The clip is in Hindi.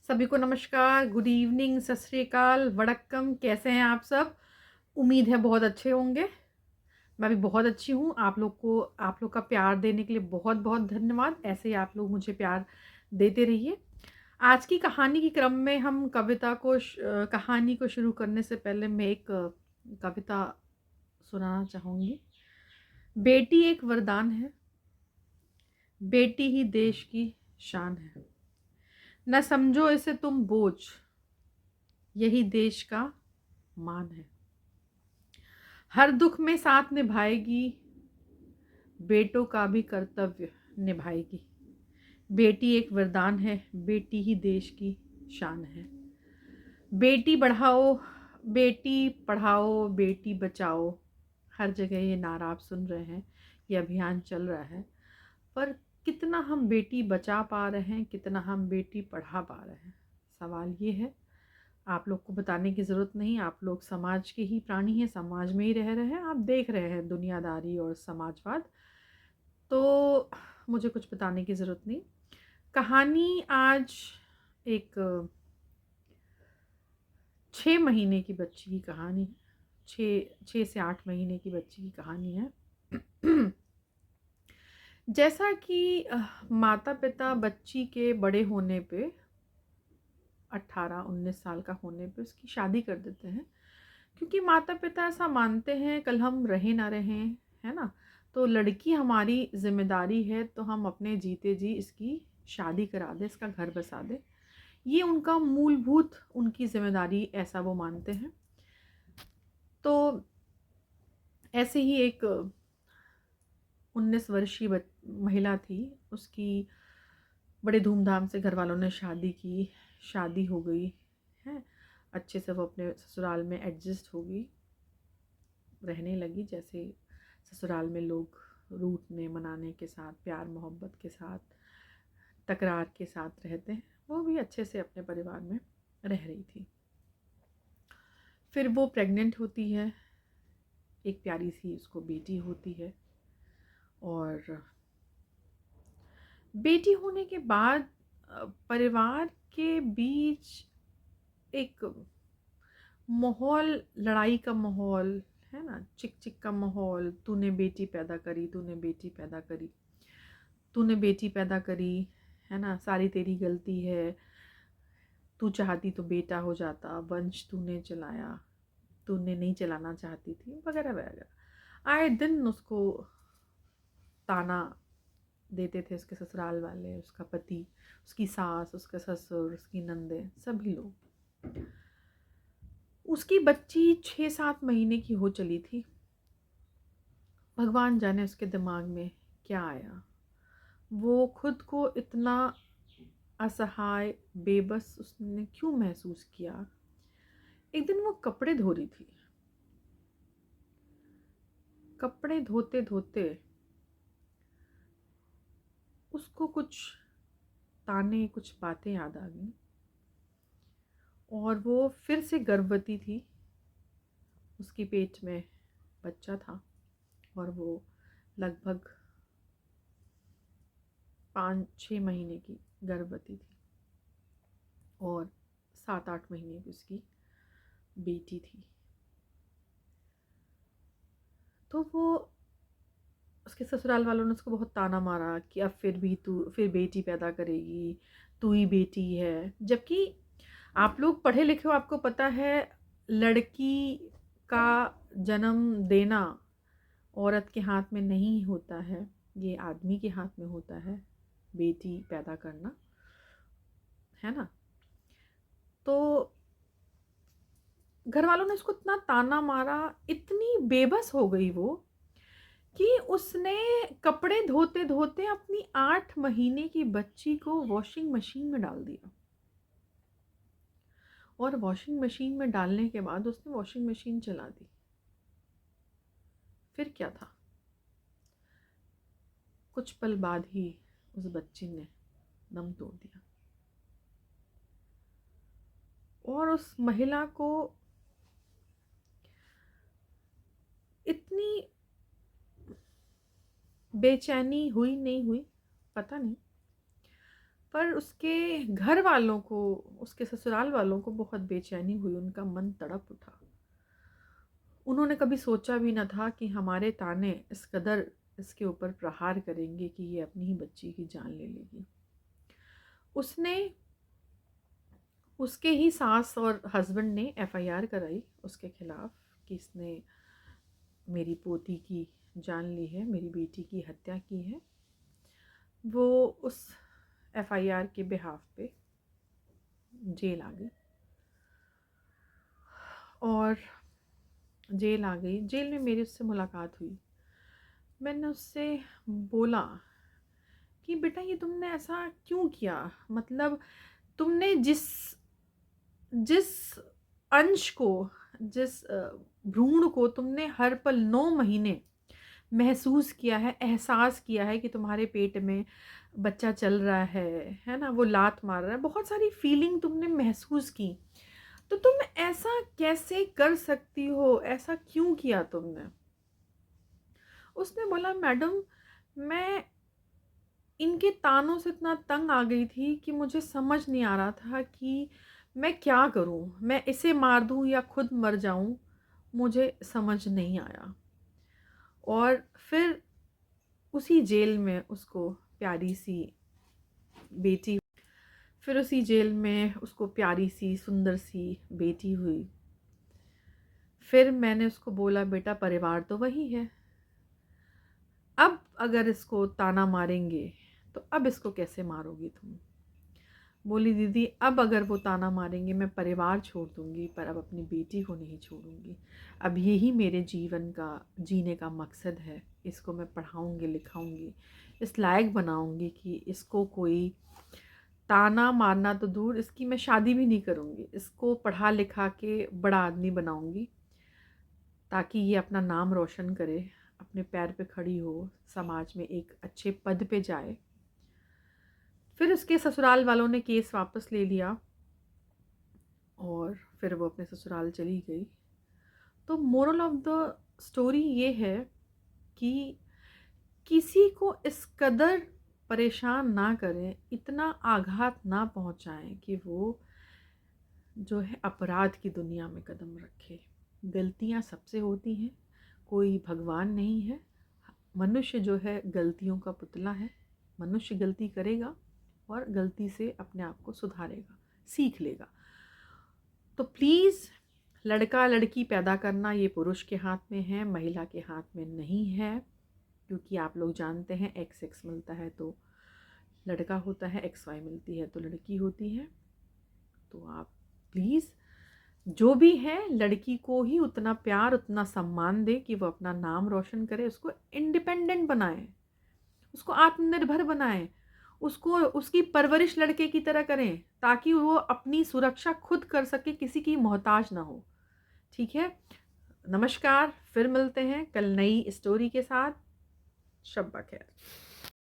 सभी को नमस्कार, गुड इवनिंग, सत श्री अकाल, वड़क्कम। कैसे हैं आप सब? उम्मीद है बहुत अच्छे होंगे। मैं भी बहुत अच्छी हूँ। आप लोग का प्यार देने के लिए बहुत-बहुत धन्यवाद। ऐसे ही आप लोग मुझे प्यार देते रहिए। आज की कहानी के क्रम में हम कहानी को शुरू करने से पहले मैं एक कविता सुनाना चाहूँगी। बेटी एक वरदान है, बेटी ही देश की शान है। न समझो इसे तुम बोझ, यही देश का मान है। हर दुख में साथ निभाएगी, बेटों का भी कर्तव्य निभाएगी। बेटी एक वरदान है, बेटी ही देश की शान है। बेटी बढ़ाओ, बेटी पढ़ाओ, बेटी बचाओ। हर जगह ये नारा आप सुन रहे हैं, ये अभियान चल रहा है। पर कितना हम बेटी बचा पा रहे हैं, कितना हम बेटी पढ़ा पा रहे हैं, सवाल ये है। आप लोग को बताने की ज़रूरत नहीं, आप लोग समाज के ही प्राणी हैं, समाज में ही रह रहे हैं, आप देख रहे हैं दुनियादारी और समाजवाद। तो मुझे कुछ बताने की ज़रूरत नहीं। कहानी आज एक 6 महीने की बच्ची की कहानी है। 6 से 8 महीने की बच्ची की कहानी है। जैसा कि माता पिता बच्ची के बड़े होने पे 18-19 साल का होने पे उसकी शादी कर देते हैं, क्योंकि माता पिता ऐसा मानते हैं कल हम रहें ना रहें, है ना? तो लड़की हमारी जिम्मेदारी है, तो हम अपने जीते जी इसकी शादी करा दें, इसका घर बसा दें। ये उनका मूलभूत उनकी जिम्मेदारी, ऐसा वो मानते हैं। तो ऐसे ही एक 19 वर्षीय महिला थी। उसकी बड़े धूमधाम से घर वालों ने शादी की, शादी हो गई है। अच्छे से वो अपने ससुराल में एडजस्ट हो गई, रहने लगी जैसे ससुराल में लोग रूठने मनाने के साथ, प्यार मोहब्बत के साथ, तकरार के साथ रहते हैं। वो भी अच्छे से अपने परिवार में रह रही थी। फिर वो प्रेग्नेंट होती है, एक प्यारी सी उसको बेटी होती है। और बेटी होने के बाद परिवार के बीच एक माहौल, लड़ाई का माहौल, है ना, चिक चिक का माहौल। तूने बेटी पैदा करी, तूने बेटी पैदा करी, तूने बेटी पैदा करी, है ना, सारी तेरी गलती है, तू चाहती तो बेटा हो जाता, वंश तूने चलाया, तूने नहीं चलाना चाहती थी, वगैरह वगैरह। आए दिन उसको ताना देते थे उसके ससुराल वाले, उसका पति, उसकी सास, उसका ससुर, उसकी नंदे, सभी लोग। उसकी बच्ची 6-7 महीने की हो चली थी। भगवान जाने उसके दिमाग में क्या आया। वो खुद को इतना असहाय, बेबस उसने क्यों महसूस किया। एक दिन वो कपड़े धो रही थी। कपड़े धोते धोते उसको कुछ ताने, कुछ बातें याद आ गई। और वो फिर से गर्भवती थी, उसकी पेट में बच्चा था। और वो लगभग 5-6 महीने की गर्भवती थी। और 7-8 महीने की उसकी बेटी थी। तो वो, उसके ससुराल वालों ने उसको बहुत ताना मारा कि अब फिर बेटी पैदा करेगी, तू ही बेटी है। जबकि आप लोग पढ़े लिखे हो, आपको पता है लड़की का जन्म देना औरत के हाथ में नहीं होता है, ये आदमी के हाथ में होता है, बेटी पैदा करना, है ना। तो घर वालों ने उसको इतना ताना मारा, इतनी बेबस हो गई वो कि उसने कपड़े धोते धोते अपनी 8 महीने की बच्ची को वॉशिंग मशीन में डाल दिया। और वॉशिंग मशीन में डालने के बाद उसने वॉशिंग मशीन चला दी। फिर क्या था, कुछ पल बाद ही उस बच्ची ने दम तोड़ दिया। और उस महिला को इतनी बेचैनी हुई नहीं हुई, पता नहीं। पर उसके घर वालों को, उसके ससुराल वालों को बहुत बेचैनी हुई, उनका मन तड़प उठा। उन्होंने कभी सोचा भी न था कि हमारे ताने इस कदर इसके ऊपर प्रहार करेंगे कि ये अपनी ही बच्ची की जान ले लेगी। उसने, उसके ही सास और हस्बैंड ने एफआईआर कराई उसके खिलाफ कि इसने मेरी पोती की जान ली है, मेरी बेटी की हत्या की है। वो उस एफआईआर के बिहाफ पे जेल आ गई और जेल आ गई। जेल में मेरी उससे मुलाकात हुई। मैंने उससे बोला कि बेटा ये तुमने ऐसा क्यों किया, मतलब तुमने जिस जिस अंश को, जिस भ्रूण को तुमने हर पल 9 महीने महसूस किया है, एहसास किया है कि तुम्हारे पेट में बच्चा चल रहा है ना, वो लात मार रहा है, बहुत सारी फीलिंग तुमने महसूस की, तो तुम ऐसा कैसे कर सकती हो, ऐसा क्यों किया तुमने? उसने बोला मैडम मैं इनके तानों से इतना तंग आ गई थी कि मुझे समझ नहीं आ रहा था कि मैं क्या करूं, मैं इसे मार दूं या खुद मर जाऊं, मुझे समझ नहीं आया। और फिर उसी जेल में उसको प्यारी सी बेटी, फिर उसी जेल में उसको प्यारी सी सुंदर सी बेटी हुई। फिर मैंने उसको बोला बेटा परिवार तो वही है, अब अगर इसको ताना मारेंगे तो अब इसको कैसे मारोगी तुम? बोली दीदी अब अगर वो ताना मारेंगे मैं परिवार छोड़ दूंगी, पर अब अपनी बेटी को नहीं छोड़ूंगी। अब यही मेरे जीवन का जीने का मकसद है। इसको मैं पढ़ाऊंगी, लिखाऊंगी, इस लायक बनाऊंगी कि इसको कोई ताना मारना तो दूर, इसकी मैं शादी भी नहीं करूंगी, इसको पढ़ा लिखा के बड़ा आदमी बनाऊंगी ताकि ये अपना नाम रोशन करे, अपने पैर पे खड़ी हो, समाज में एक अच्छे पद पे जाए। फिर उसके ससुराल वालों ने केस वापस ले लिया और फिर वो अपने ससुराल चली गई। तो मोरल ऑफ द स्टोरी ये है कि किसी को इस कदर परेशान ना करें, इतना आघात ना पहुंचाएं कि वो जो है अपराध की दुनिया में कदम रखे। गलतियां सबसे होती हैं, कोई भगवान नहीं है। मनुष्य जो है गलतियों का पुतला है। मनुष्य गलती करेगा और गलती से अपने आप को सुधारेगा, सीख लेगा। तो प्लीज़ लड़का लड़की पैदा करना ये पुरुष के हाथ में है, महिला के हाथ में नहीं है। क्योंकि आप लोग जानते हैं एक्स एक्स मिलता है तो लड़का होता है, एक्स वाई मिलती है तो लड़की होती है। तो आप प्लीज़ जो भी है लड़की को ही उतना प्यार, उतना सम्मान दे कि वो अपना नाम रोशन करे, उसको इंडिपेंडेंट बनाए, उसको आत्मनिर्भर बनाएं, उसको उसकी परवरिश लड़के की तरह करें ताकि वो अपनी सुरक्षा खुद कर सके, किसी की मोहताज ना हो। ठीक है, नमस्कार, फिर मिलते हैं कल नई स्टोरी के साथ। शब्बा खैर।